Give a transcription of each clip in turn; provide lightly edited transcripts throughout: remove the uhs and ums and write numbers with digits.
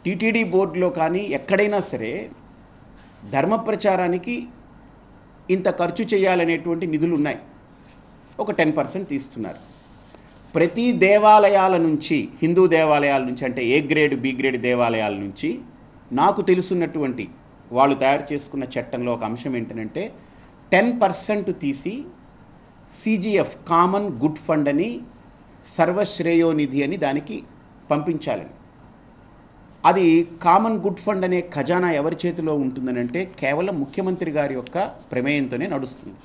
TTD బోర్డులో కానీ ఎక్కడైనా సరే ధర్మ ప్రచారానికి ఇంత ఖర్చు చేయాలనేటువంటి నిధులు ఉన్నాయి. ఒక 10% తీస్తున్నారు. ప్రతి దేవాలయాల నుంచి, హిందూ దేవాలయాల నుంచి, అంటే ఏ గ్రేడ్ బి గ్రేడ్ దేవాలయాల నుంచి నాకు తెలుసున్నటువంటి వాళ్ళు తయారు చేసుకున్న చట్టంలో ఒక అంశం ఏంటంటే 10% తీసి CGF కామన్ గుడ్ ఫండ్ అని, సర్వశ్రేయోనిధి అని దానికి పంపించాలని. అది కామన్ గుడ్ ఫండ్ అనే ఖజానా ఎవరి చేతిలో ఉంటుందని అంటే కేవలం ముఖ్యమంత్రి గారి యొక్క ప్రమేయంతోనే నడుస్తుంది.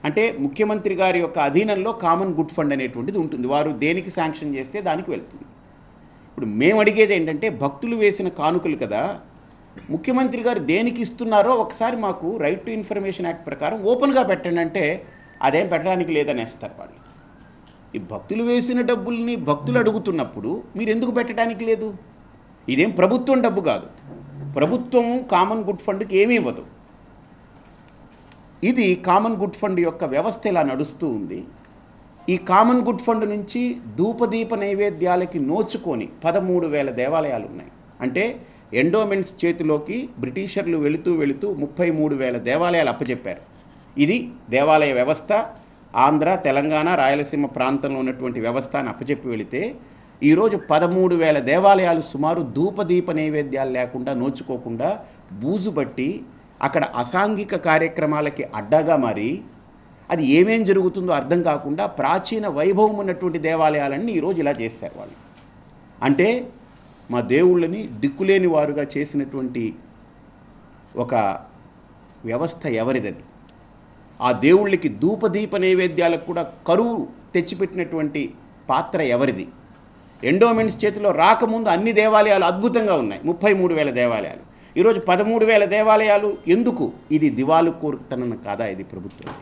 అంటే ముఖ్యమంత్రి గారి యొక్క అధీనంలో కామన్ గుడ్ ఫండ్ అనేటువంటిది ఉంటుంది. వారు దేనికి శాంక్షన్ చేస్తే దానికి వెళ్తుంది. ఇప్పుడు మేము అడిగేది ఏంటంటే భక్తులు వేసిన కానుకలు కదా, ముఖ్యమంత్రి గారు దేనికి ఇస్తున్నారో ఒకసారి మాకు రైట్ టు ఇన్ఫర్మేషన్ యాక్ట్ ప్రకారం ఓపెన్గా పెట్టండి అంటే అదేం పెట్టడానికి లేదనేస్తారు వాళ్ళు. ఈ భక్తులు వేసిన డబ్బుల్ని భక్తులు అడుగుతున్నప్పుడు మీరు ఎందుకు పెట్టడానికి లేదు? ఇదేం ప్రభుత్వం డబ్బు కాదు. ప్రభుత్వం కామన్ గుడ్ ఫండ్కి ఏమీ ఇవ్వదు. ఇది కామన్ గుడ్ ఫండ్ యొక్క వ్యవస్థ ఇలా నడుస్తూ ఉంది. ఈ కామన్ గుడ్ ఫండ్ నుంచి ధూపదీప నైవేద్యాలకి నోచుకొని 13,000 దేవాలయాలు ఉన్నాయి. అంటే ఎండోమెంట్స్ చేతిలోకి బ్రిటిషర్లు వెళుతూ 33,000 దేవాలయాలు అప్పచెప్పారు. ఇది దేవాలయ వ్యవస్థ. ఆంధ్ర, తెలంగాణ, రాయలసీమ ప్రాంతంలో ఉన్నటువంటి వ్యవస్థ అని అప్పచెప్పి వెళితే ఈరోజు 13,000 దేవాలయాలు సుమారు ధూపదీప నైవేద్యాలు లేకుండా, నోచుకోకుండా, బూజు బట్టి అక్కడ అసాంఘిక కార్యక్రమాలకి అడ్డాగా మారి అది ఏమేం జరుగుతుందో అర్థం కాకుండా ప్రాచీన వైభవం ఉన్నటువంటి దేవాలయాలన్నీ ఈరోజు ఇలా చేశారు వాళ్ళు. అంటే మా దేవుళ్ళని దిక్కులేని వారుగా చేసినటువంటి ఒక వ్యవస్థ ఎవరిదని, ఆ దేవుళ్ళకి ధూపదీప నైవేద్యాలకు కూడా కరువు తెచ్చిపెట్టినటువంటి పాత్ర ఎవరిది? ఎండోమెంట్స్ చేతిలో రాకముందు అన్ని దేవాలయాలు అద్భుతంగా ఉన్నాయి, 33,000 దేవాలయాలు. ఈరోజు 13,000 దేవాలయాలు ఎందుకు? ఇది దివాళు కోరుతనం కాదా? ఇది ప్రభుత్వం.